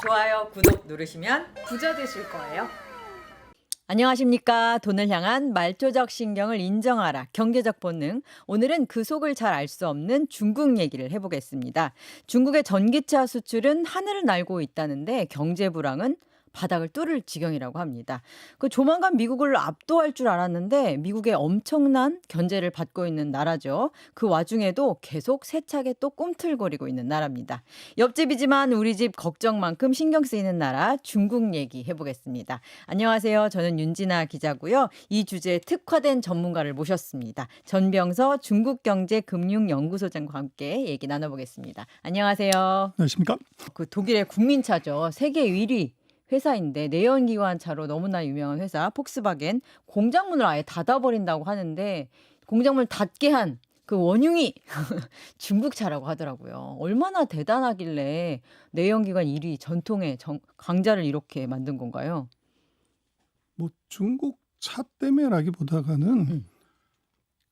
좋아요, 구독 누르시면 부자 되실 거예요. 안녕하십니까. 돈을 향한 말조적 신경을 인정하라. 경제적 본능. 오늘은 그 속을 잘 알 수 없는 중국 얘기를 해보겠습니다. 중국의 전기차 수출은 하늘을 날고 있다는데 경제 불황은 바닥을 뚫을 지경이라고 합니다. 그 조만간 미국을 압도할 줄 알았는데 미국의 엄청난 견제를 받고 있는 나라죠. 그 와중에도 계속 세차게 또 꿈틀거리고 있는 나라입니다. 옆집이지만 우리 집 걱정만큼 신경 쓰이는 나라 중국 얘기 해보겠습니다. 안녕하세요. 저는 윤진아 기자고요. 이 주제에 특화된 전문가를 모셨습니다. 전병서 중국경제금융연구소장과 함께 얘기 나눠보겠습니다. 안녕하세요. 안녕하십니까? 그 독일의 국민차죠. 세계 1위 회사인데 내연기관 차로 너무나 유명한 회사 폭스바겐 공장문을 아예 닫아버린다고 하는데 공장문을 닫게 한 그 원흉이 중국 차라고 하더라고요. 얼마나 대단하길래 내연기관 1위 전통의 강자를 이렇게 만든 건가요? 뭐 중국 차 때문에라기보다는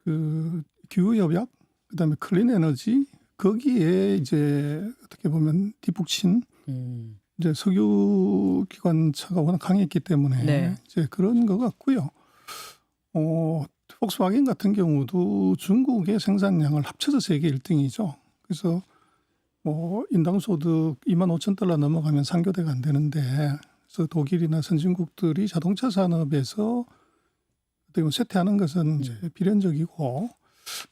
그 기후 협약, 그다음에 클린 에너지 거기에 이제 어떻게 보면 뒷북친 이제 석유 기관차가 워낙 강했기 때문에 네. 이제 그런 것 같고요. 폭스바겐 같은 경우도 중국의 생산량을 합쳐서 세계 1등이죠. 그래서 뭐 인당 소득 25,000달러 넘어가면 상교대가 안 되는데, 그래서 독일이나 선진국들이 자동차 산업에서 어떻게 보면 쇠퇴하는 것은 이제 비련적이고,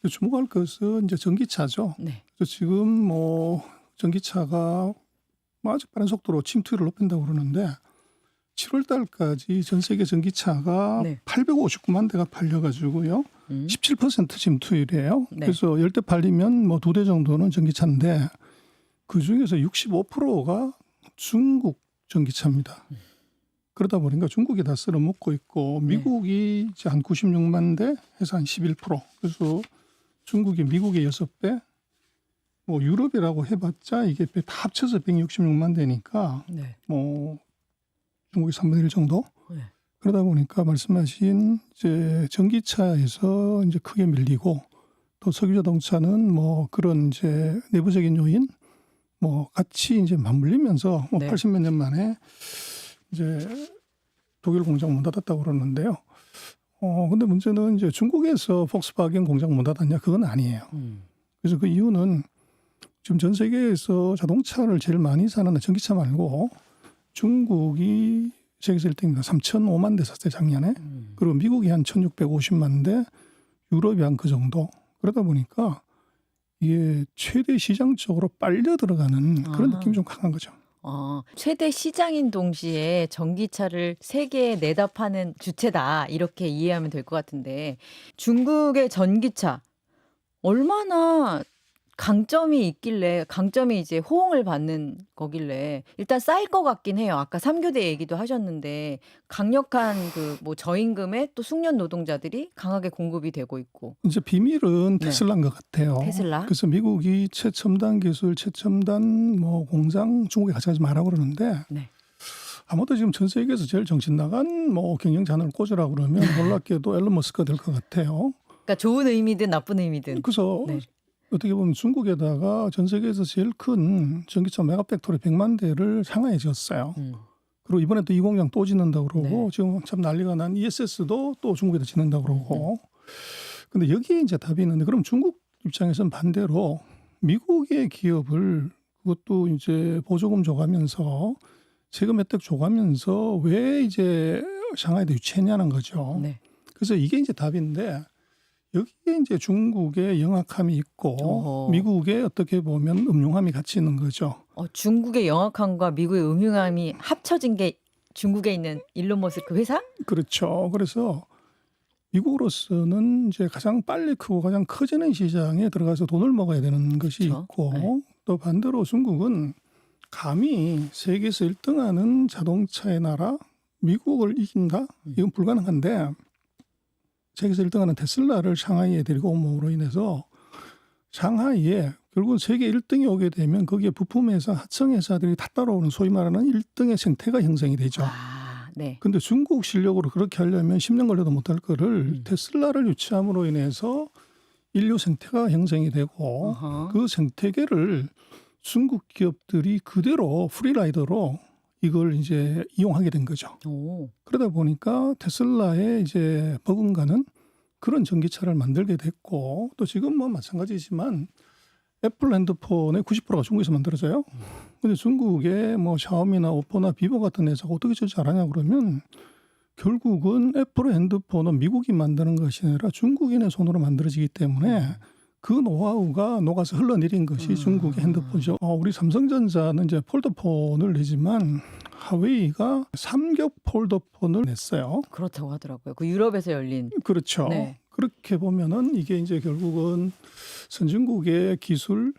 주목할 것은 이제 전기차죠. 네. 그래서 지금 뭐 전기차가 아주 빠른 속도로 침투율을 높인다고 그러는데 7월 달까지 전 세계 전기차가 네. 859만 대가 팔려가지고요. 17% 침투율이에요. 네. 그래서 10대 팔리면 뭐 2대 정도는 전기차인데 그중에서 65%가 중국 전기차입니다. 그러다 보니까 중국이 다 쓸어먹고 있고 미국이 이제 한 96만 대 해서 한 11%. 그래서 중국이 미국의 6배, 뭐 유럽이라고 해봤자 이게 다 합쳐서 166만 대니까 네. 뭐 중국이 3분의 1 정도. 네. 그러다 보니까 말씀하신 이제 전기차에서 이제 크게 밀리고 또 석유 자동차는 뭐 그런 이제 내부적인 요인 뭐 같이 이제 맞물리면서 뭐 네. 80몇 년 만에 이제 독일 공장 문 닫았다고 그러는데요. 근데 문제는 이제 중국에서 폭스바겐 공장 문 닫았냐 그건 아니에요. 그래서 그 이유는 지금 전 세계에서 자동차를 제일 많이 사는 전기차 말고 중국이 세계에서 1등입니다. 3,005만 대 샀어요 작년에. 그리고 미국이 한 1,650만 대, 유럽이 한 그 정도. 그러다 보니까 이게 최대 시장 쪽으로 빨려 들어가는 그런 느낌이 좀 강한 거죠. 최대 시장인 동시에 전기차를 세계에 내다 파는 주체다. 이렇게 이해하면 될 것 같은데 중국의 전기차 얼마나 강점이 있길래 강점이 이제 호응을 받는 거길래 일단 쌓일 것 같긴 해요. 아까 3교대 얘기도 하셨는데 강력한 그 뭐 저임금에 또 숙련 노동자들이 강하게 공급이 되고 있고. 이제 비밀은 네. 테슬라인 것 같아요. 테슬라? 그래서 미국이 최첨단 기술, 최첨단 뭐 공장 중국에 가져가지 말라고 그러는데 네. 아무도 지금 전 세계에서 제일 정신 나간 뭐 경영자 하나를 꽂으라 그러면 놀랍게도 앨런 머스크가 될 것 같아요. 그러니까 좋은 의미든 나쁜 의미든. 그래서 네. 어떻게 보면 중국에다가 전 세계에서 제일 큰 전기차 메가팩토리 100만 대를 상하이에 지었어요. 그리고 이번에 또 이 공장 또 짓는다고 그러고 네. 지금 참 난리가 난 ESS도 또 중국에다 짓는다고 그러고. 근데 여기에 이제 답이 있는데 그럼 중국 입장에서는 반대로 미국의 기업을 그것도 이제 보조금 줘가면서 세금 혜택 줘가면서 왜 이제 상하이에 유치했냐는 거죠. 네. 그래서 이게 이제 답인데 여기에 이제 중국의 영악함이 있고 어허. 미국의 어떻게 보면 음흉함이 같이 있는 거죠. 중국의 영악함과 미국의 음흉함이 합쳐진 게 중국에 있는 일론 머스크 회사? 그렇죠. 그래서 미국으로서는 이제 가장 빨리 크고 가장 커지는 시장에 들어가서 돈을 먹어야 되는 것이 그렇죠. 있고 네. 또 반대로 중국은 감히 세계에서 1등하는 자동차의 나라 미국을 이긴다? 이건 불가능한데 세계에서 1등하는 테슬라를 상하이에 데리고 옴으로 인해서 상하이에 결국은 세계 1등이 오게 되면 거기에 부품회사, 하청회사들이 다 따라오는 소위 말하는 1등의 생태가 형성이 되죠. 네. 근데 중국 실력으로 그렇게 하려면 10년 걸려도 못할 거를 테슬라를 유치함으로 인해서 인류 생태가 형성이 되고 어허. 그 생태계를 중국 기업들이 그대로 프리라이더로 이걸 이제 이용하게 된 거죠. 오. 그러다 보니까 테슬라의 이제 버금가는 그런 전기차를 만들게 됐고 또 지금 뭐 마찬가지지만 애플 핸드폰의 90%가 중국에서 만들어져요. 근데 중국의 뭐 샤오미나 오포나 비보 같은 회사가 어떻게 저렇게 잘하냐 그러면 결국은 애플의 핸드폰은 미국이 만드는 것이 아니라 중국인의 손으로 만들어지기 때문에 그 노하우가 녹아서 흘러내린 것이 중국의 핸드폰이죠. 우리 삼성전자는 이제 폴더폰을 내지만 하웨이가 삼격 폴더폰을 냈어요. 그렇다고 하더라고요. 그 유럽에서 열린. 그렇죠. 네. 그렇게 보면은 이게 이제 결국은 선진국의 기술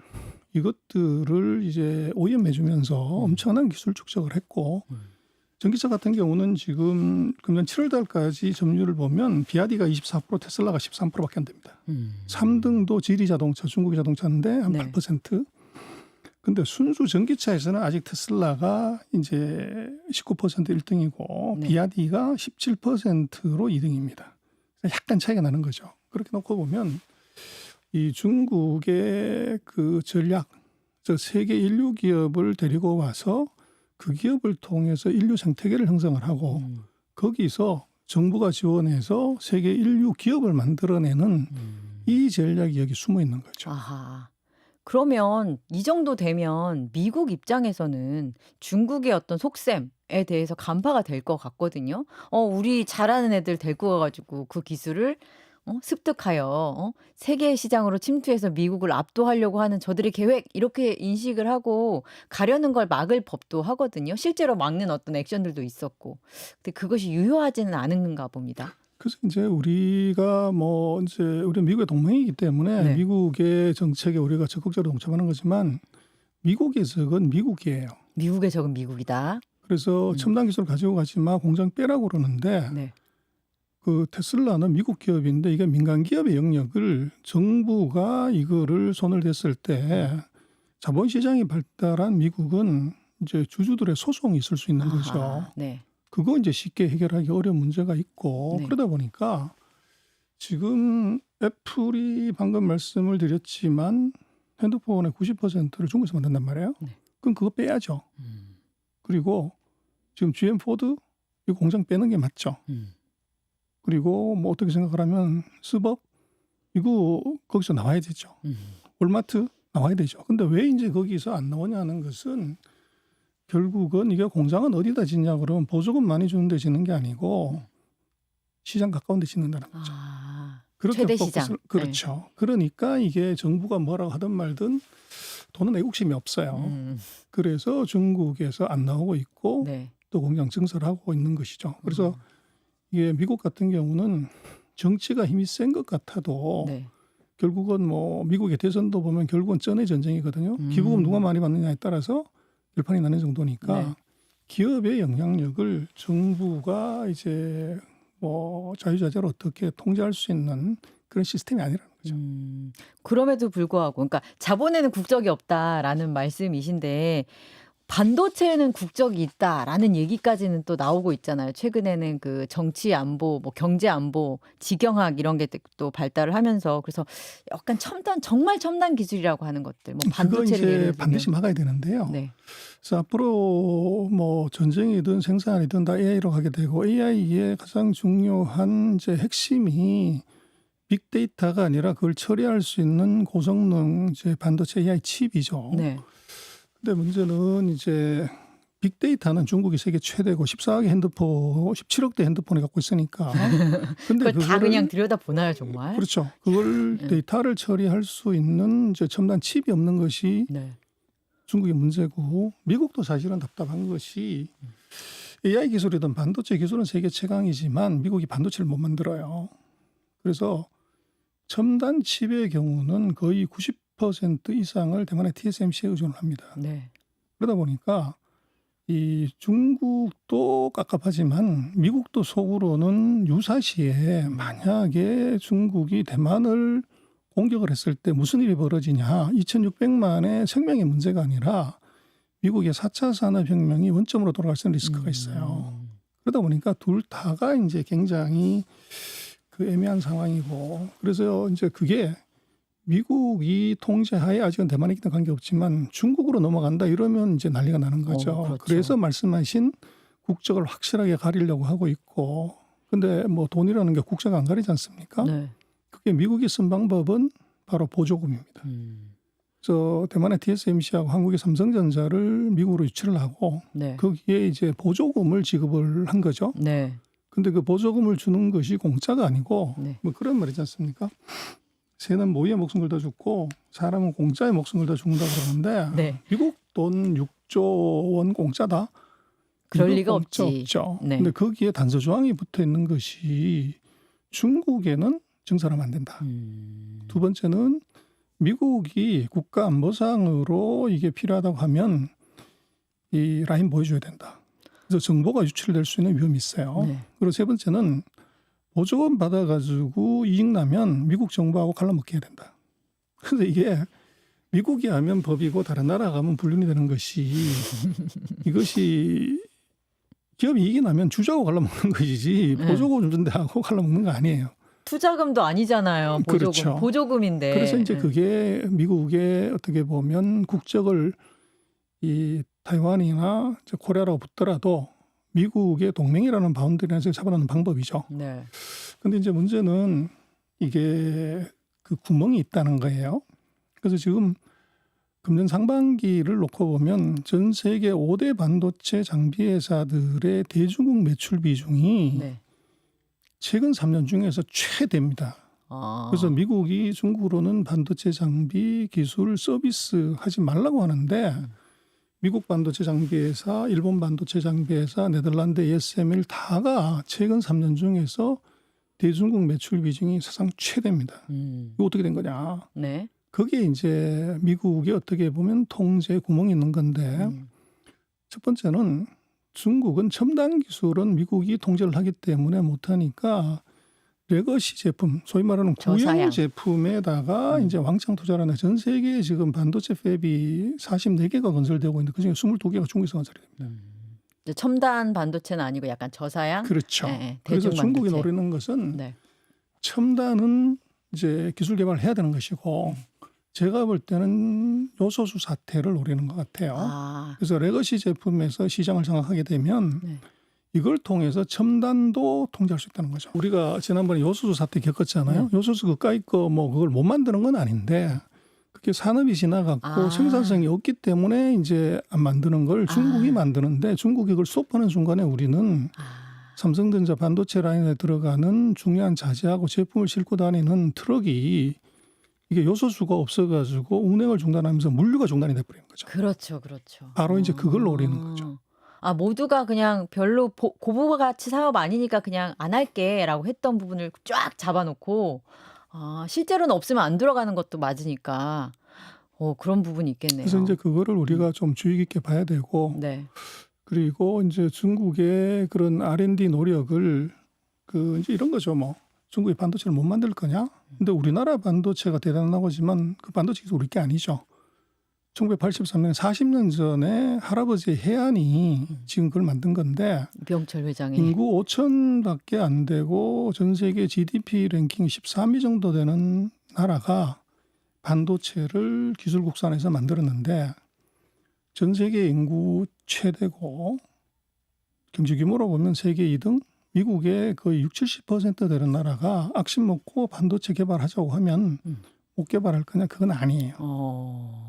이것들을 이제 오염해주면서 엄청난 기술 축적을 했고 전기차 같은 경우는 지금 금년 7월 달까지 점유율을 보면 비아디가 24%, 테슬라가 13%밖에 안 됩니다. 3등도 지리 자동차, 중국의 자동차인데 한 네. 8%. 근데 순수 전기차에서는 아직 테슬라가 이제 19% 1등이고 네. 비아디가 17%로 2등입니다. 약간 차이가 나는 거죠. 그렇게 놓고 보면 이 중국의 그 전략, 저 세계 인류 기업을 데리고 와서 그 기업을 통해서 인류 생태계를 형성을 하고 거기서 정부가 지원해서 세계 인류 기업을 만들어내는 이 전략이 여기 숨어 있는 거죠. 아하. 그러면 이 정도 되면 미국 입장에서는 중국의 어떤 속셈에 대해서 간파가 될 것 같거든요. 우리 잘하는 애들 데리고 와가지고 그 기술을 습득하여 세계 시장으로 침투해서 미국을 압도하려고 하는 저들의 계획 이렇게 인식을 하고 가려는 걸 막을 법도 하거든요. 실제로 막는 어떤 액션들도 있었고. 근데 그것이 유효하지는 않은가 봅니다. 그래서 이제 우리가 뭐 이제 우리 미국의 동맹이기 때문에 네. 미국의 정책에 우리가 적극적으로 동참하는 거지만 미국의 적은 미국이에요. 미국의 적은 미국이다. 그래서 첨단 기술을 가지고 가지 마 공장 빼라고 그러는데 네. 그 테슬라는 미국 기업인데 이게 민간 기업의 영역을 정부가 이거를 손을 댔을 때 자본시장이 발달한 미국은 이제 주주들의 소송이 있을 수 있는 거죠. 아하. 네. 그거 이제 쉽게 해결하기 어려운 문제가 있고 네. 그러다 보니까 지금 애플이 방금 말씀을 드렸지만 핸드폰의 90%를 중국에서 만든단 말이에요. 네. 그럼 그거 빼야죠. 그리고 지금 GM 포드 이 공장 빼는 게 맞죠. 그리고 뭐 어떻게 생각을 하면 스벅 이거 거기서 나와야 되죠. 월마트 나와야 되죠. 근데 왜 이제 거기서 안 나오냐는 것은 결국은 이게 공장은 어디다 짓냐 그러면 보조금 많이 주는 데 짓는 게 아니고 시장 가까운 데 짓는다는 거죠. 아, 그렇게 최대 시장. 포커스를 그렇죠. 그러니까 이게 정부가 뭐라고 하든 말든 돈은 애국심이 없어요. 그래서 중국에서 안 나오고 있고 네. 또 공장 증설하고 있는 것이죠. 그래서 이게 미국 같은 경우는 정치가 힘이 센 것 같아도 네. 결국은 뭐 미국의 대선도 보면 결국은 쩐의 전쟁이거든요. 기부금 누가 많이 받느냐에 따라서 결판이 나는 정도니까 네. 기업의 영향력을 정부가 이제 뭐 자유자재로 어떻게 통제할 수 있는 그런 시스템이 아니라는 거죠. 그럼에도 불구하고, 그러니까 자본에는 국적이 없다라는 말씀이신데 반도체에는 국적이 있다라는 얘기까지는 또 나오고 있잖아요. 최근에는 그 정치 안보, 뭐 경제 안보, 지경학 이런 게 또 발달을 하면서 그래서 약간 정말 첨단 기술이라고 하는 것들, 뭐 그거 반도체를 예를 이제 들면. 반드시 막아야 되는데요. 네. 그래서 앞으로 뭐 전쟁이든 생산이든 다 AI로 가게 되고 AI의 가장 중요한 이제 핵심이 빅데이터가 아니라 그걸 처리할 수 있는 고성능 이제 반도체 AI 칩이죠. 네. 근데 문제는 이제 빅데이터는 중국이 세계 최대고 14억의 핸드폰, 17억대 핸드폰을 갖고 있으니까. 근데 그걸 다 그냥 들여다 보나요, 정말? 그렇죠. 그걸 데이터를 처리할 수 있는 이제 첨단 칩이 없는 것이 네. 중국의 문제고 미국도 사실은 답답한 것이 AI 기술이든 반도체 기술은 세계 최강이지만 미국이 반도체를 못 만들어요. 그래서 첨단 칩의 경우는 거의 90% 이상을 대만의 TSMC에 의존을 합니다. 네. 그러다 보니까 이 중국도 깝깝하지만 미국도 속으로는 유사시에 만약에 중국이 대만을 공격을 했을 때 무슨 일이 벌어지냐. 2600만의 생명의 문제가 아니라 미국의 4차 산업혁명이 원점으로 돌아갈 수 있는 리스크가 있어요. 그러다 보니까 둘 다가 이제 굉장히 그 애매한 상황이고 그래서 이제 그게 미국이 통제하에 아직은 대만에 있는 관계없지만 중국으로 넘어간다 이러면 이제 난리가 나는 거죠. 그렇죠. 그래서 말씀하신 국적을 확실하게 가리려고 하고 있고, 근데 뭐 돈이라는 게 국적을 안 가리지 않습니까? 네. 그게 미국이 쓴 방법은 바로 보조금입니다. 그래서 대만의 TSMC하고 한국의 삼성전자를 미국으로 유치를 하고 네. 거기에 이제 보조금을 지급을 한 거죠. 네. 근데 그 보조금을 주는 것이 공짜가 아니고 네. 뭐 그런 말이지 않습니까? 새는 모이의 목숨 걸다 죽고 사람은 공짜의 목숨 걸다 죽는다 그러는데 네. 미국 돈 6조 원 공짜다? 그럴 이거 리가 공짜 없지. 없죠. 네. 근데 거기에 단서 조항이 붙어 있는 것이 중국에는 증설하면 안 된다. 두 번째는 미국이 국가안보상으로 이게 필요하다고 하면 이 라인 보여줘야 된다. 그래서 정보가 유출될 수 있는 위험이 있어요. 네. 그리고 세 번째는 보조금 받아가지고 이익 나면 미국 정부하고 갈라먹게 해야 된다. 그래서 이게 미국이 하면 법이고 다른 나라가 하면 불륜이 되는 것이 이것이 기업이 이익이 나면 주주하고 갈라먹는 것이지 네. 보조금 준 데하고 갈라먹는 거 아니에요. 투자금도 아니잖아요. 보조금. 그렇죠. 보조금인데. 그래서 이제 네. 그게 미국의 어떻게 보면 국적을 이 타이완이나 이제 코리아라고 붙더라도 미국의 동맹이라는 바운더리 안에서 잡아놓는 방법이죠. 네. 근데 이제 문제는 이게 그 구멍이 있다는 거예요. 그래서 지금 금년 상반기를 놓고 보면 전 세계 5대 반도체 장비 회사들의 대중국 매출 비중이 네. 최근 3년 중에서 최대입니다. 아. 그래서 미국이 중국으로는 반도체 장비 기술 서비스 하지 말라고 하는데 미국 반도체 장비 회사, 일본 반도체 장비 회사, 네덜란드 ASML 다가 최근 3년 중에서 대중국 매출 비중이 사상 최대입니다. 이거 어떻게 된 거냐? 네. 그게 이제 미국이 어떻게 보면 통제 구멍이 있는 건데 첫 번째는 중국은 첨단 기술은 미국이 통제를 하기 때문에 못하니까 레거시 제품, 소위 말하는 저사양. 구형 제품에다가 이제 왕창 투자를 하는 전 세계에 지금 반도체 팹이 44개가 건설되고 있는데 그중에 22개가 중국에서 건설이 됩니다. 이제 첨단 반도체는 아니고 약간 저사양. 그렇죠. 네, 네. 그래서 대중 중국이 반도체. 노리는 것은 네. 첨단은 이제 기술 개발을 해야 되는 것이고 제가 볼 때는 요소수 사태를 노리는 것 같아요. 아. 그래서 레거시 제품에서 시장을 장악하게 되면 네. 이걸 통해서 첨단도 통제할 수 있다는 거죠. 우리가 지난번에 요소수 사태 겪었잖아요. 요소수 그까이 거 뭐 그걸 못 만드는 건 아닌데 그게 산업이 지나갔고 아. 생산성이 없기 때문에 이제 안 만드는 걸 중국이 아. 만드는데 중국이 그걸 스톱하는 순간에 우리는 삼성전자 반도체 라인에 들어가는 중요한 자재하고 제품을 싣고 다니는 트럭이 이게 요소수가 없어가지고 운행을 중단하면서 물류가 중단이 돼버리는 거죠. 그렇죠, 그렇죠. 바로 이제 그걸 노리는 거죠. 아, 모두가 그냥 별로 고부가치 사업 아니니까 그냥 안 할게라고 했던 부분을 쫙 잡아놓고 실제로는 없으면 안 들어가는 것도 맞으니까 그런 부분이 있겠네요. 그래서 이제 그거를 우리가 좀 주의 깊게 봐야 되고 네. 그리고 이제 중국의 그런 R&D 노력을 그 이제 이런 거죠. 뭐 중국이 반도체를 못 만들 거냐? 근데 우리나라 반도체가 대단하고 하지만 그 반도체 기술 우리 게 아니죠. 1983년 40년 전에 할아버지의 해안이 지금 그걸 만든 건데 병철 회장이 인구 5천밖에 안 되고 전 세계 GDP 랭킹 13위 정도 되는 나라가 반도체를 기술 국산에서 만들었는데 전 세계 인구 최대고 경제 규모로 보면 세계 2등, 미국의 거의 60-70% 되는 나라가 악심 먹고 반도체 개발하자고 하면 못 개발할 거냐? 그건 아니에요.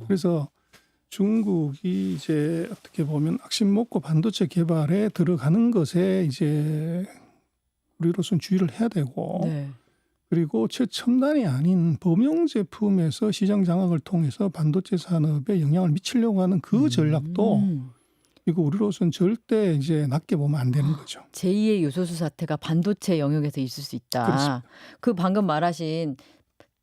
그래서 중국이 이제 어떻게 보면 악심 먹고 반도체 개발에 들어가는 것에 이제 우리로서는 주의를 해야 되고 네. 그리고 최첨단이 아닌 범용 제품에서 시장 장악을 통해서 반도체 산업에 영향을 미치려고 하는 그 전략도 이거 우리로서는 절대 이제 낮게 보면 안 되는 거죠. 제2의 요소수 사태가 반도체 영역에서 있을 수 있다. 그렇습니다. 그 방금 말하신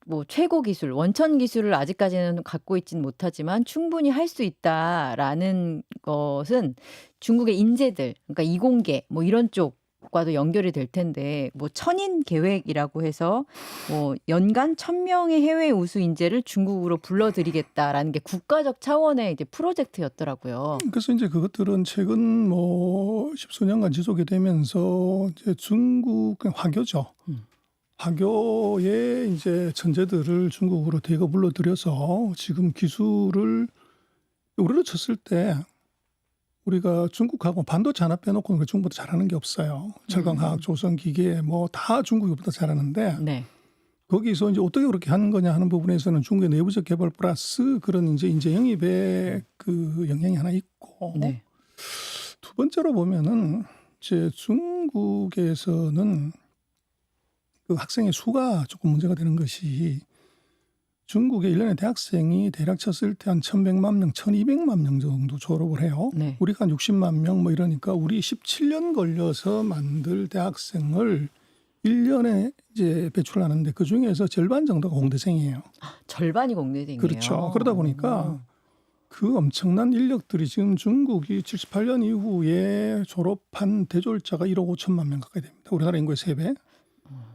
뭐 최고 기술, 원천 기술을 아직까지는 갖고 있지는 못하지만 충분히 할 수 있다라는 것은 중국의 인재들, 그러니까 이공계 뭐 이런 쪽과도 연결이 될 텐데 뭐 천인 계획이라고 해서 뭐 연간 1,000명의 해외 우수 인재를 중국으로 불러들이겠다라는 게 국가적 차원의 이제 프로젝트였더라고요. 그래서 이제 그것들은 최근 뭐 10수년간 지속이 되면서 이제 중국 그냥 화교죠. 화교의 이제 천재들을 중국으로 대거 불러들여서 지금 기술을 우리로 쳤을 때 우리가 중국하고 반도체 하나 빼놓고는 중국보다 잘하는 게 없어요. 철강화학, 조선기계 뭐 다 중국보다 잘하는데 네. 거기서 이제 어떻게 그렇게 하는 거냐 하는 부분에서는 중국의 내부적 개발 플러스 그런 이제 인재 영입의 그 영향이 하나 있고 네. 두 번째로 보면은 이제 중국에서는 그 학생의 수가 조금 문제가 되는 것이 중국의 1년에 대학생이 대략 쳤을 때 한 1,100만 명, 1,200만 명 정도 졸업을 해요. 네. 우리가 한 60만 명 뭐 이러니까 우리 17년 걸려서 만들 대학생을 1년에 이제 배출하는데 그 중에서 절반 정도가 공대생이에요. 절반이 공대생이에요. 그렇죠. 그러다 보니까 그 엄청난 인력들이 지금 중국이 78년 이후에 졸업한 대졸자가 1억 5천만 명 가까이 됩니다. 우리나라 인구의 3배.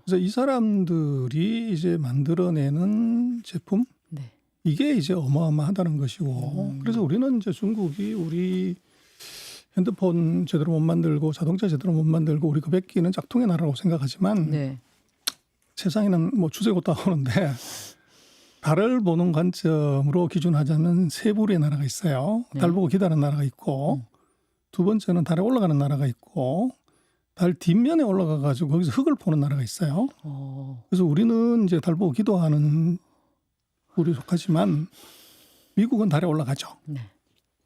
그래서 이 사람들이 이제 만들어내는 제품 네. 이게 이제 어마어마하다는 것이고 그래서 우리는 이제 중국이 우리 핸드폰 제대로 못 만들고 자동차 제대로 못 만들고 우리 그 백기는 짝퉁의 나라라고 생각하지만 네. 세상에는 뭐 주제고 나오는데 달을 보는 관점으로 기준하자면 세 부류의 나라가 있어요. 네. 달 보고 기다리는 나라가 있고 두 번째는 달에 올라가는 나라가 있고 달 뒷면에 올라가 가지고 거기서 흙을 보는 나라가 있어요. 그래서 우리는 이제 달 보고 기도하는 우리 속하지만 미국은 달에 올라가죠. 네.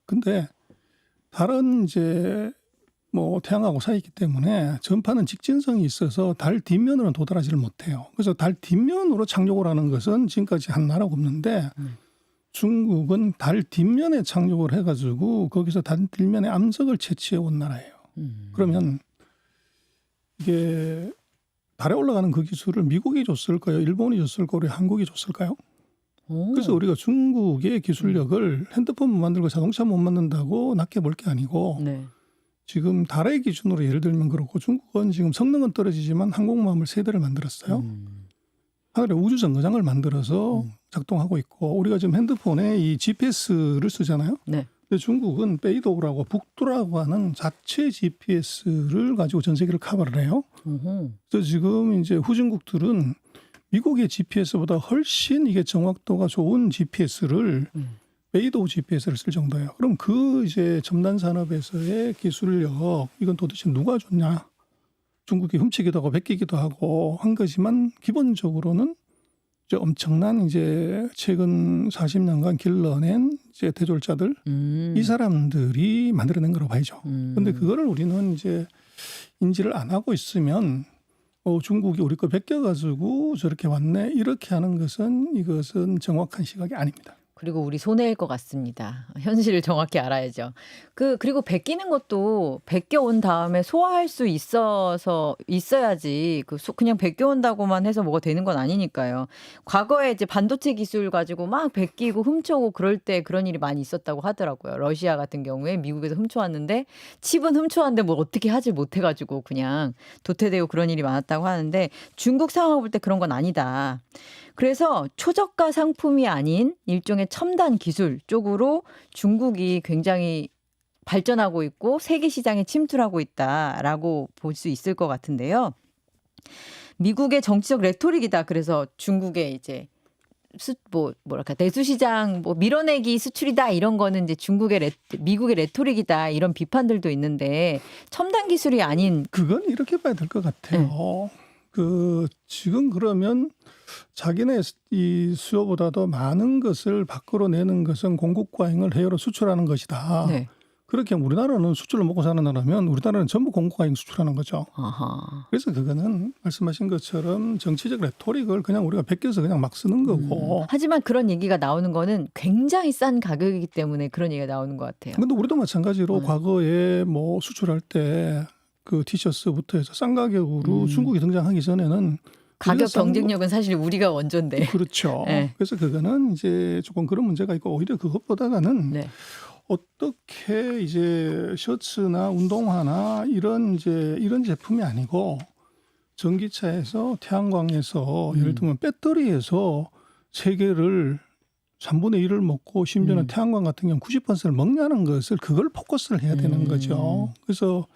근데 달은 이제 뭐 태양하고 사이 있기 때문에 전파는 직진성이 있어서 달 뒷면으로는 도달하지를 못해요. 그래서 달 뒷면으로 착륙을 하는 것은 지금까지 한 나라가 없는데 중국은 달 뒷면에 착륙을 해가지고 거기서 달 뒷면에 암석을 채취해 온 나라예요. 그러면 이게 달에 올라가는 그 기술을 미국이 줬을까요? 일본이 줬을까요? 우리 한국이 줬을까요? 그래서 우리가 중국의 기술력을 핸드폰 못 만들고 자동차 못 만든다고 낮게 볼 게 아니고 네. 지금 달의 기준으로 예를 들면 그렇고 중국은 지금 성능은 떨어지지만 항공모함을 3대를 만들었어요. 하늘에 우주정거장을 만들어서 작동하고 있고 우리가 지금 핸드폰에 이 GPS를 쓰잖아요. 네. 근데 중국은 베이도우라고 북두라고 하는 자체 GPS를 가지고 전 세계를 커버를 해요. 그래서 지금 이제 후진국들은 미국의 GPS보다 훨씬 이게 정확도가 좋은 GPS를 베이도우 GPS를 쓸 정도예요. 그럼 그 이제 첨단 산업에서의 기술력 이건 도대체 누가 줬냐? 중국이 훔치기도 하고 베끼기도 하고 한 거지만 기본적으로는 이제 엄청난 이제 최근 40년간 길러낸 이제 대졸자들 이 사람들이 만들어낸 거라고 봐야죠. 그런데 그거를 우리는 이제 인지를 안 하고 있으면 중국이 우리 거 베껴가지고 저렇게 왔네 이렇게 하는 것은 이것은 정확한 시각이 아닙니다. 그리고 우리 손해일 것 같습니다. 현실을 정확히 알아야죠. 그리고 베끼는 것도 베껴온 다음에 소화할 수 있어야지 그냥 베껴온다고만 해서 뭐가 되는 건 아니니까요. 과거에 이제 반도체 기술 가지고 막 베끼고 훔쳐오고 그럴 때 그런 일이 많이 있었다고 하더라고요. 러시아 같은 경우에 미국에서 훔쳐왔는데 칩은 훔쳐왔는데 뭐 어떻게 하지 못해가지고 그냥 도태되고 그런 일이 많았다고 하는데 중국 상황을 볼 때 그런 건 아니다. 그래서 초저가 상품이 아닌 일종의 첨단 기술 쪽으로 중국이 굉장히 발전하고 있고 세계 시장에 침투하고 있다라고 볼 수 있을 것 같은데요. 미국의 정치적 레토릭이다. 그래서 중국의 이제 뭐랄까 내수시장 밀어내기 수출이다 이런 거는 이제 미국의 레토릭이다 이런 비판들도 있는데 첨단 기술이 아닌 그건 이렇게 봐야 될 것 같아요. 지금 그러면 자기네 이 수요보다도 많은 것을 밖으로 내는 것은 공급 과잉을 해외로 수출하는 것이다. 네. 그렇게 하면 우리나라는 수출을 먹고 사는 나라면 우리나라는 전부 공급 과잉 수출하는 거죠. 아하. 그래서 그거는 말씀하신 것처럼 정치적 레토릭을 그냥 우리가 베껴서 그냥 막 쓰는 거고. 하지만 그런 얘기가 나오는 거는 굉장히 싼 가격이기 때문에 그런 얘기가 나오는 것 같아요. 그런데 우리도 마찬가지로 과거에 뭐 수출할 때 그 티셔츠부터 해서 싼 가격으로 중국이 등장하기 전에는 가격 경쟁력은 사실 우리가 원조인데. 그렇죠. 네. 그래서 그거는 이제 조금 그런 문제가 있고 오히려 그것보다는 네. 어떻게 이제 셔츠나 운동화나 이런 제품이 아니고 전기차에서 태양광에서 예를 들면 배터리에서 세계를 3분의 1을 먹고 심지어는 태양광 같은 경우 90%를 먹냐는 것을 그걸 포커스를 해야 되는 거죠. 그래서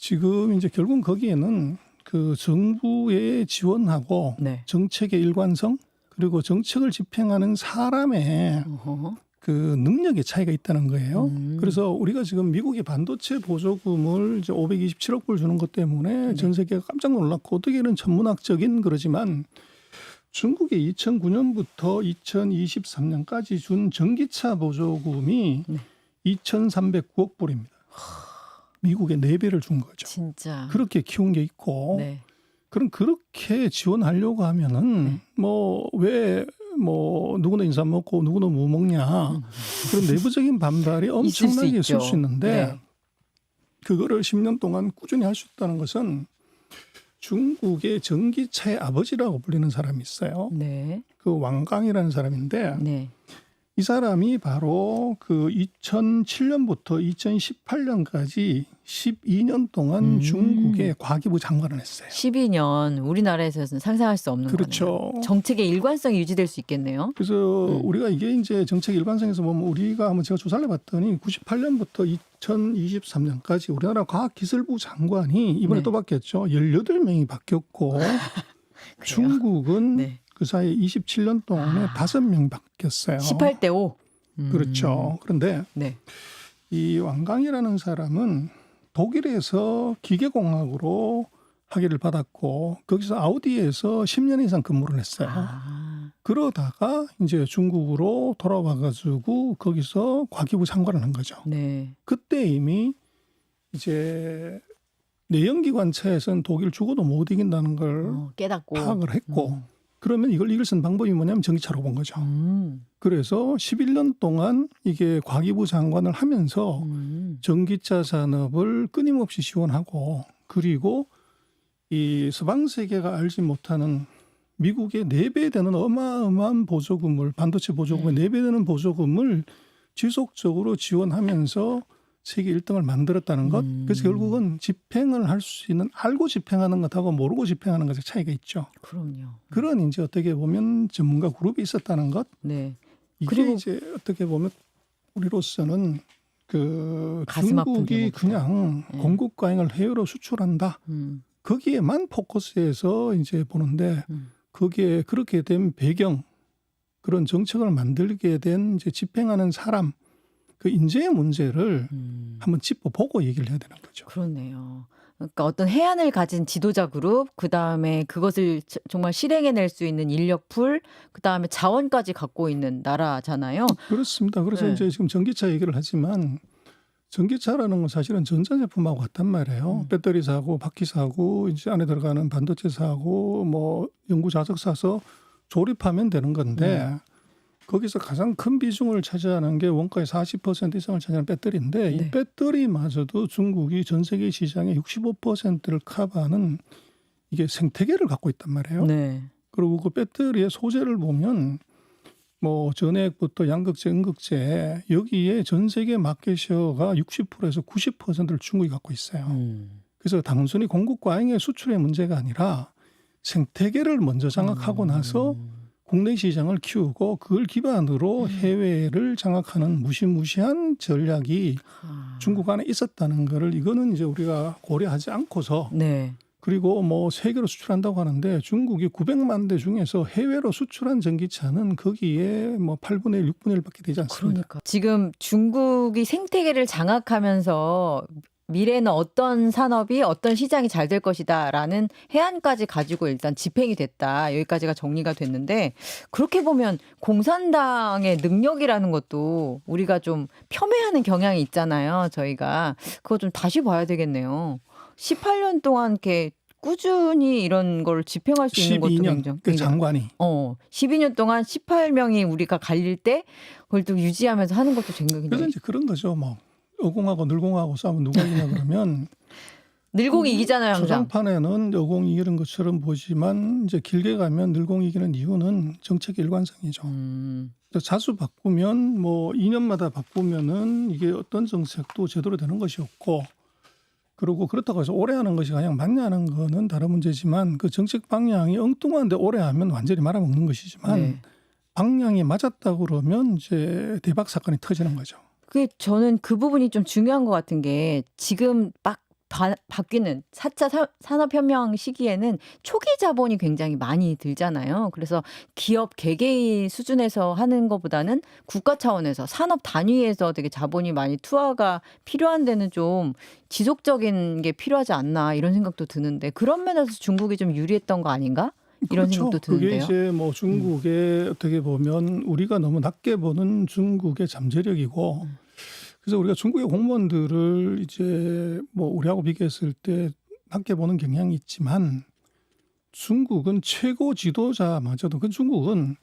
지금 이제 결국은 거기에는 그 정부에 지원하고 네. 정책의 일관성 그리고 정책을 집행하는 사람의 어허. 그 능력의 차이가 있다는 거예요. 음. 그래서 우리가 지금 미국이 반도체 보조금을 이제 527억 불 주는 것 때문에 네. 전 세계가 깜짝 놀랐고 어떻게는 천문학적인 그러지만 중국이 2009년부터 2023년까지 준 전기차 보조금이 네. 2,309억 불입니다. 미국의 4배를 준 거죠. 진짜. 그렇게 키운 게 있고 네. 그럼 그렇게 지원하려고 하면은 네. 뭐 왜 뭐 누구는 인삼 먹고 누구는 뭐 먹냐 그런 내부적인 반발이 엄청나게 있을 수 있는데 네. 그거를 10년 동안 꾸준히 할 수 있다는 것은 중국의 전기차의 아버지라고 불리는 사람이 있어요. 네. 그 왕강이라는 사람인데 네. 이 사람이 바로 그 2007년부터 2018년까지 12년 동안 중국의 과기부 장관을 했어요. 12년 우리나라에서는 상상할 수 없는 그렇죠. 거네요. 정책의 일관성이 유지될 수 있겠네요. 그래서 우리가 이게 이제 정책 일관성에서 보면 우리가 한번 제가 조사를 해봤더니 98년부터 2023년까지 우리나라 과학기술부 장관이 이번에 네. 또 바뀌었죠. 18명이 바뀌었고 중국은 네. 그 사이 27년 동안에 5명이 바뀌었어요. 18대 5. 그렇죠. 그런데 네. 이 왕강이라는 사람은 독일에서 기계공학으로 학위를 받았고 거기서 아우디에서 10년 이상 근무를 했어요. 그러다가 이제 중국으로 돌아와 가지고 거기서 과기부 장관을 한 거죠. 네. 그때 이미 이제 내연기관차에서는 독일 죽어도 못 이긴다는 걸 깨닫고 파악을 했고 그러면 이걸 이길 수 있는 방법이 뭐냐면 전기차로 본 거죠. 그래서 11년 동안 이게 과기부 장관을 하면서 전기차 산업을 끊임없이 지원하고 그리고 이 서방 세계가 알지 못하는 미국의 4배 되는 어마어마한 보조금을 반도체 보조금의 4배 되는 보조금을 지속적으로 지원하면서 세계 1등을 만들었다는 것. 그래서 결국은 집행을 할 수 있는 알고 집행하는 것하고 모르고 집행하는 것의 차이가 있죠. 그럼요. 그런 이제 어떻게 보면 전문가 그룹이 있었다는 것. 네. 이게 그리고 이제 어떻게 보면 우리로서는 그 가슴 아픈 중국이 대목이다. 그냥 네. 공급 과잉을 해외로 수출한다. 거기에만 포커스해서 이제 보는데 거기에 그렇게 된 배경 그런 정책을 만들게 된 이제 집행하는 사람 그 인재의 문제를 한번 짚어보고 얘기를 해야 되는 거죠. 그렇네요. 그러니까 어떤 해안을 가진 지도자 그룹, 그 다음에 그것을 정말 실행해낼 수 있는 인력풀, 그 다음에 자원까지 갖고 있는 나라잖아요. 그렇습니다. 그래서 네. 이제 지금 전기차 얘기를 하지만 전기차라는 건 사실은 전자제품하고 같단 말이에요. 배터리 사고, 바퀴 사고, 이제 안에 들어가는 반도체 사고, 뭐 연구 자석 사서 조립하면 되는 건데 거기서 가장 큰 비중을 차지하는 게 원가의 40% 이상을 차지하는 배터리인데 네. 이 배터리마저도 중국이 전 세계 시장의 65%를 커버하는 이게 생태계를 갖고 있단 말이에요. 네. 그리고 그 배터리의 소재를 보면 뭐 전액부터 양극재, 음극재 여기에 전 세계 마켓 셰어가 60%에서 90%를 중국이 갖고 있어요. 그래서 단순히 공급 과잉의 수출의 문제가 아니라 생태계를 먼저 장악하고 나서 국내 시장을 키우고 그걸 기반으로 해외를 장악하는 무시무시한 전략이 중국 안에 있었다는 거를 이거는 이제 우리가 고려하지 않고서 네. 그리고 뭐 세계로 수출한다고 하는데 중국이 900만 대 중에서 해외로 수출한 전기차는 거기에 뭐 8분의 1, 6분의 1밖에 되지 않습니다. 그러니까 지금 중국이 생태계를 장악하면서 미래는 어떤 산업이 어떤 시장이 잘 될 것이다라는 해안까지 가지고 일단 집행이 됐다. 여기까지가 정리가 됐는데 그렇게 보면 공산당의 능력이라는 것도 우리가 좀 폄훼하는 경향이 있잖아요. 저희가 그거 좀 다시 봐야 되겠네요. 18년 동안 이렇게 꾸준히 이런 걸 집행할 수 있는 것도 12년 굉장히 그 장관이 12년 동안 18명이 우리가 갈릴 때 그걸 또 유지하면서 하는 것도 그래서 굉장히 이제 그런 거죠. 뭐 어공하고 늘공하고 싸우면 누가 이기냐 그러면 늘공이 이기잖아요, 항상. 초장판에는 여공이 이기는 것처럼 보지만 이제 길게 가면 늘공이 이기는 이유는 정책 일관성이죠. 자주 바꾸면 뭐 2년마다 바꾸면은 이게 어떤 정책도 제대로 되는 것이 없고 그리고 그렇다고 해서 오래 하는 것이 그냥 맞냐는 거는 다른 문제지만 그 정책 방향이 엉뚱한데 오래 하면 완전히 말아먹는 것이지만 네. 방향이 맞았다 그러면 이제 대박 사건이 터지는 거죠. 그게 저는 그 부분이 좀 중요한 것 같은 게 지금 막 바뀌는 4차 산업혁명 시기에는 초기 자본이 굉장히 많이 들잖아요. 그래서 기업 개개인 수준에서 하는 것보다는 국가 차원에서 산업 단위에서 되게 자본이 많이 투하가 필요한 데는 좀 지속적인 게 필요하지 않나 이런 생각도 드는데 그런 면에서 중국이 좀 유리했던 거 아닌가? 이런 그렇죠. 생각도 그게 드는데요. 이제 뭐 중국의 어떻게 보면 우리가 너무 낮게 보는 중국의 잠재력이고 그래서 우리가 중국의 공무원들을 이제 뭐 우리하고 비교했을 때 낮게 보는 경향이 있지만 중국은 최고 지도자마저도 그 중국은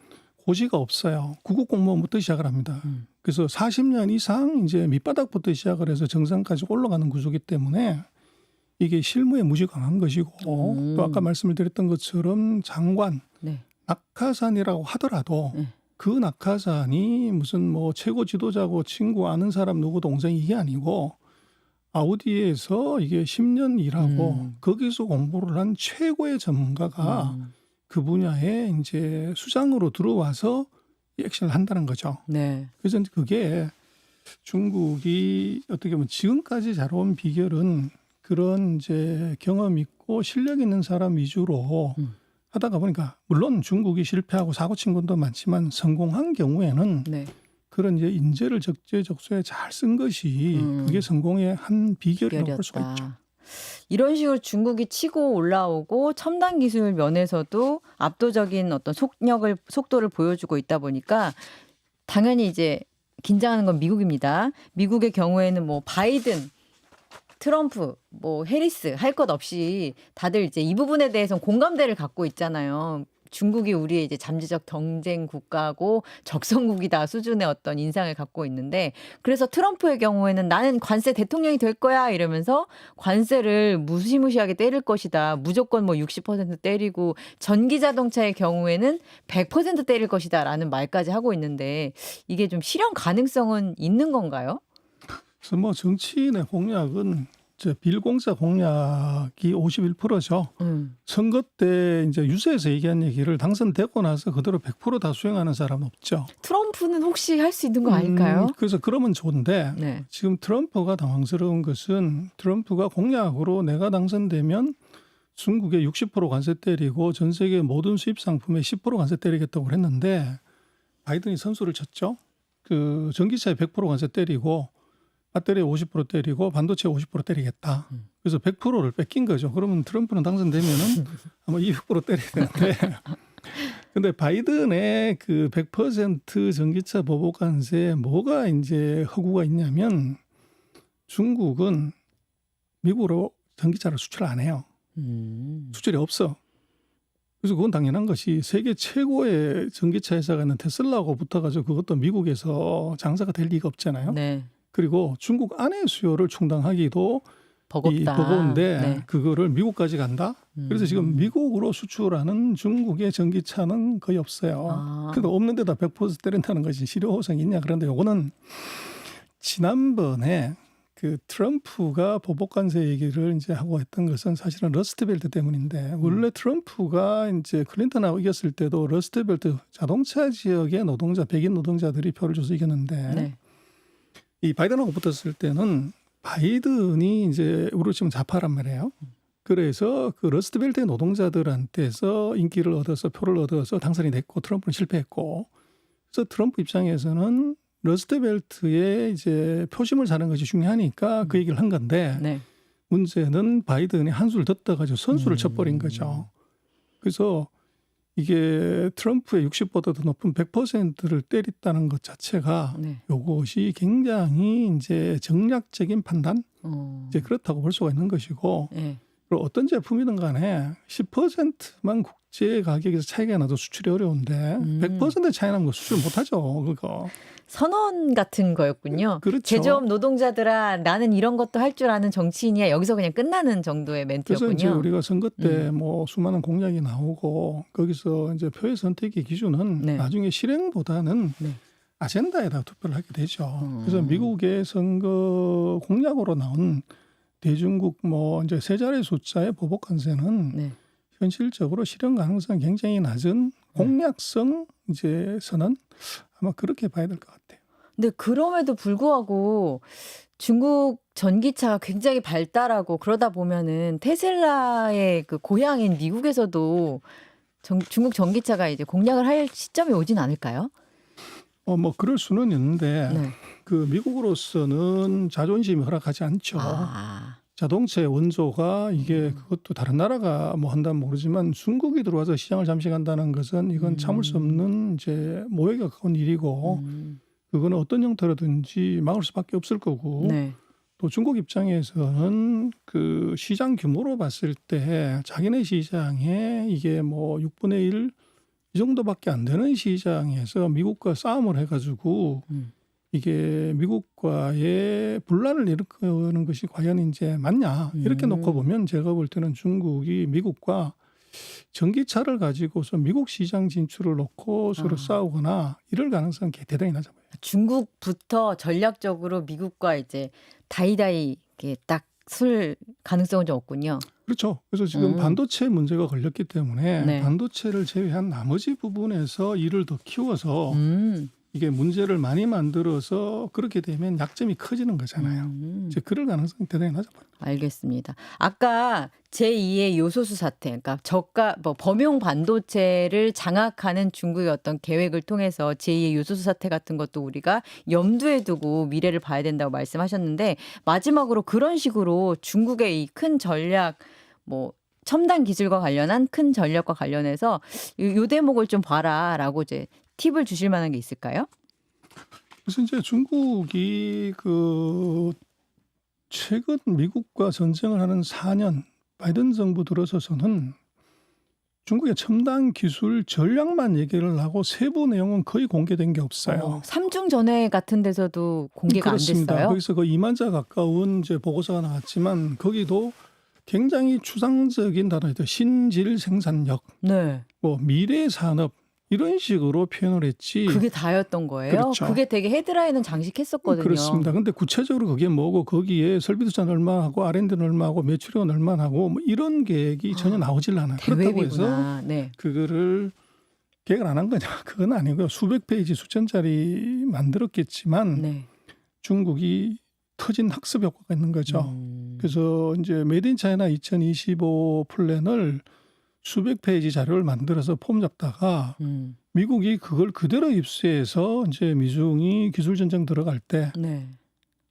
고시가 없어요. 구급 공무원부터 시작을 합니다. 그래서 40년 이상 이제 밑바닥부터 시작을 해서 정상까지 올라가는 구조이기 때문에 이게 실무에 무지 강한 것이고 또 아까 말씀을 드렸던 것처럼 장관 네. 낙하산이라고 하더라도 네. 그 낙하산이 무슨 뭐 최고 지도자고 친구 아는 사람 누구 동생 이게 아니고 아우디에서 이게 10년 일하고 거기서 공부를 한 최고의 전문가가 그 분야에 이제 수장으로 들어와서 액션을 한다는 거죠. 네. 그래서 이제 그게 중국이 어떻게 보면 지금까지 잘 온 비결은 그런 이제 경험 있고 실력 있는 사람 위주로 하다가 보니까 물론 중국이 실패하고 사고 친 것도 많지만 성공한 경우에는 네. 그런 이제 인재를 적재적소에 잘 쓴 것이 그게 성공의 한 비결이라고 볼 수가 있죠. 비결이었다. 이런 식으로 중국이 치고 올라오고 첨단 기술 면에서도 압도적인 어떤 속도를 보여주고 있다 보니까 당연히 이제 긴장하는 건 미국입니다. 미국의 경우에는 뭐 바이든, 트럼프, 뭐 해리스 할 것 없이 다들 이제 이 부분에 대해서는 공감대를 갖고 있잖아요. 중국이 우리의 이제 잠재적 경쟁 국가고 적성국이다 수준의 어떤 인상을 갖고 있는데 그래서 트럼프의 경우에는 나는 관세 대통령이 될 거야 이러면서 관세를 무시무시하게 때릴 것이다. 무조건 뭐 60% 때리고 전기 자동차의 경우에는 100% 때릴 것이다라는 말까지 하고 있는데 이게 좀 실현 가능성은 있는 건가요? 그래서 뭐 정치인의 공약은 이제 빌공사 공약이 51%죠. 선거 때 이제 유세에서 얘기한 얘기를 당선되고 나서 그대로 100% 다 수행하는 사람은 없죠. 트럼프는 혹시 할 수 있는 거 아닐까요? 그래서 그러면 좋은데 네. 지금 트럼프가 당황스러운 것은 트럼프가 공약으로 내가 당선되면 중국에 60% 관세 때리고 전 세계 모든 수입 상품에 10% 관세 때리겠다고 했는데 바이든이 선수를 쳤죠. 그 전기차에 100% 관세 때리고 배터리에 50% 때리고 반도체에 50% 때리겠다. 그래서 100%를 뺏긴 거죠. 그러면 트럼프는 당선되면은 아마 200% 때려야 되는데. 근데 바이든의 그 100% 전기차 보복 관세에 뭐가 이제 허구가 있냐면 중국은 미국으로 전기차를 수출 안 해요. 수출이 없어. 그래서 그건 당연한 것이 세계 최고의 전기차 회사가 있는 테슬라하고 붙어가지고 그것도 미국에서 장사가 될 리가 없잖아요. 네. 그리고 중국 안의 수요를 충당하기도 버겁다. 버거운데 네. 그거를 미국까지 간다. 그래서 지금 미국으로 수출하는 중국의 전기차는 거의 없어요. 그래도 없는 데다 100% 때린다는 것이 실효성이 있냐. 그런데 요거는 지난번에 그 트럼프가 보복관세 얘기를 이제 하고 했던 것은 사실은 러스트벨트 때문인데 원래 트럼프가 이제 클린턴하고 이겼을 때도 러스트벨트 자동차 지역의 노동자, 백인 노동자들이 표를 줘서 이겼는데 네. 이 바이든하고 붙었을 때는 바이든이 이제 우리 지금 좌파란 말이에요. 그래서 그 러스트벨트의 노동자들한테서 인기를 얻어서 표를 얻어서 당선이 됐고 트럼프는 실패했고 그래서 트럼프 입장에서는 러스트벨트에 이제 표심을 사는 것이 중요하니까 그 얘기를 한 건데 네. 문제는 바이든이 한수를 덧떠가지고 선수를 쳐버린 거죠. 그래서 이게 트럼프의 60보다 더 높은 100%를 때렸다는 것 자체가 네. 이것이 굉장히 이제 정략적인 판단 이제 그렇다고 볼 수가 있는 것이고 네. 그리고 어떤 제품이든 간에 10%만 국제 가격에서 차이가 나도 수출이 어려운데 100% 차이 나면 수출 못하죠. 그거. 선언 같은 거였군요. 그렇죠. 제조업 노동자들아 나는 이런 것도 할 줄 아는 정치인이야. 여기서 그냥 끝나는 정도의 그래서 멘트였군요. 이제 우리가 선거 때 뭐 수많은 공약이 나오고 거기서 이제 표의 선택의 기준은 네. 나중에 실행보다는 네. 아젠다에다 투표를 하게 되죠. 그래서 미국의 선거 공약으로 나온 대중국 뭐 이제 세 자리 숫자의 보복 관세는 네. 현실적으로 실현 가능성이 굉장히 낮은 공약성 이제 선언 아마 그렇게 봐야 될 것 같아요. 근데 그럼에도 불구하고 중국 전기차가 굉장히 발달하고 그러다 보면은 테슬라의 그 고향인 미국에서도 중국 전기차가 이제 공략을 할 시점이 오진 않을까요? 뭐 그럴 수는 있는데 네. 그 미국으로서는 자존심이 허락하지 않죠. 아. 자동차의 원조가 이게 그것도 다른 나라가 뭐 한다면 모르지만 중국이 들어와서 시장을 잠식한다는 것은 이건 참을 수 없는 이제 모욕이 가까운 일이고 그거는 어떤 형태로든지 막을 수밖에 없을 거고 네. 또 중국 입장에서는 그 시장 규모로 봤을 때 자기네 시장에 이게 뭐 6분의 1 이 정도밖에 안 되는 시장에서 미국과 싸움을 해가지고 이게 미국과의 분란을 일으키는 것이 과연 이제 맞냐 이렇게 놓고 보면 제가 볼 때는 중국이 미국과 전기차를 가지고서 미국 시장 진출을 놓고 서로 싸우거나 이럴 가능성은 대단히 낮아 보여요. 중국부터 전략적으로 미국과 이제 다이다이 이렇게 딱 쓸 가능성은 좀 없군요. 그렇죠. 그래서 지금 반도체 문제가 걸렸기 때문에 네. 반도체를 제외한 나머지 부분에서 일을 더 키워서 이게 문제를 많이 만들어서 그렇게 되면 약점이 커지는 거잖아요. 이제 그럴 가능성이 대단히 낮아 보여요. 알겠습니다. 아까 제2의 요소수 사태, 그러니까 저가 뭐 범용 반도체를 장악하는 중국의 어떤 계획을 통해서 제2의 요소수 사태 같은 것도 우리가 염두에 두고 미래를 봐야 된다고 말씀하셨는데 마지막으로 그런 식으로 중국의 이 큰 전략, 뭐 첨단 기술과 관련한 큰 전략과 관련해서 요 대목을 좀 봐라라고 이제 팁을 주실 만한 게 있을까요? 그래서 이제 중국이 그 최근 미국과 전쟁을 하는 4년 바이든 정부 들어서서는 중국의 첨단 기술 전략만 얘기를 하고 세부 내용은 거의 공개된 게 없어요. 삼중 전회 같은 데서도 공개가 그렇습니다. 안 됐어요? 거기서 그 2만 자 가까운 이제 보고서가 나왔지만 거기도 굉장히 추상적인 단어들 신질 생산력, 네. 뭐 미래 산업 이런 식으로 표현을 했지. 그게 다였던 거예요? 그렇죠. 그게 되게 헤드라인은 장식했었거든요. 그렇습니다. 근데 구체적으로 그게 뭐고 거기에 설비 투자는 얼마 하고 R&D는 얼마 하고 매출은 얼마 하고 뭐 이런 계획이 전혀 나오질 않아요. 그렇다고 해서 대외비구나. 네. 그거를 계획을 안 한 거냐? 그건 아니고요. 수백 페이지 수천짜리 만들었겠지만 네. 중국이 터진 학습 효과가 있는 거죠. 그래서 이제 메이드 인 차이나 2025 플랜을 수백 페이지 자료를 만들어서 폼 잡다가 미국이 그걸 그대로 입수해서 이제 미중이 기술 전쟁 들어갈 때 네.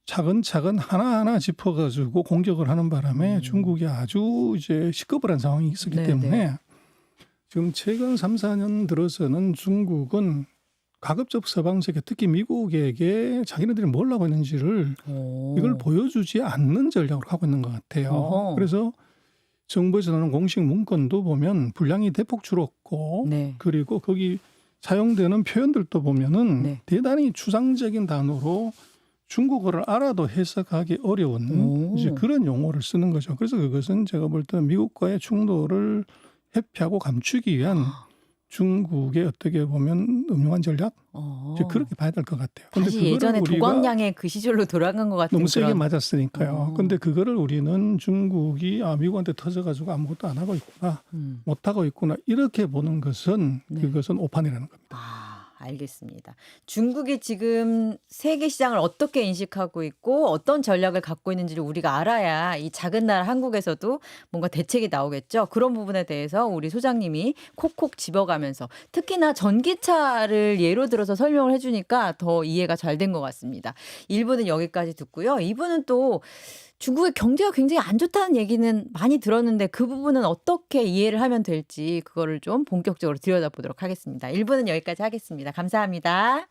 차근차근 하나하나 짚어가지고 공격을 하는 바람에 중국이 아주 이제 시급을 한 상황이 있었기 네, 때문에 네. 지금 최근 3, 4년 들어서는 중국은 가급적 서방 세계 특히 미국에게 자기네들이 뭘 하고 있는지를 이걸 보여주지 않는 전략으로 가고 있는 것 같아요. 어허. 그래서 정부에서 나오는 공식 문건도 보면 분량이 대폭 줄었고 네. 그리고 거기 사용되는 표현들도 보면은 네. 대단히 추상적인 단어로 중국어를 알아도 해석하기 어려운 이제 그런 용어를 쓰는 거죠. 그래서 그것은 제가 볼 때는 미국과의 충돌을 회피하고 감추기 위한 중국의 어떻게 보면 음흉한 전략 이제 그렇게 봐야 될 것 같아요. 근데 다시 그거를 예전에 우리가 도광량의 그 시절로 돌아간 것 같은 너무 세게 그런. 맞았으니까요. 근데 그거를 우리는 중국이 미국한테 터져가지고 아무것도 안 하고 있구나, 못 하고 있구나 이렇게 보는 것은 네. 그것은 오판이라는 겁니다. 알겠습니다. 중국이 지금 세계 시장을 어떻게 인식하고 있고 어떤 전략을 갖고 있는지를 우리가 알아야 이 작은 나라 한국에서도 뭔가 대책이 나오겠죠. 그런 부분에 대해서 우리 소장님이 콕콕 집어가면서 특히나 전기차를 예로 들어서 설명을 해주니까 더 이해가 잘 된 것 같습니다. 1부는 여기까지 듣고요. 2부는 또 중국의 경제가 굉장히 안 좋다는 얘기는 많이 들었는데 그 부분은 어떻게 이해를 하면 될지 그거를 좀 본격적으로 들여다보도록 하겠습니다. 1부는 여기까지 하겠습니다. 감사합니다.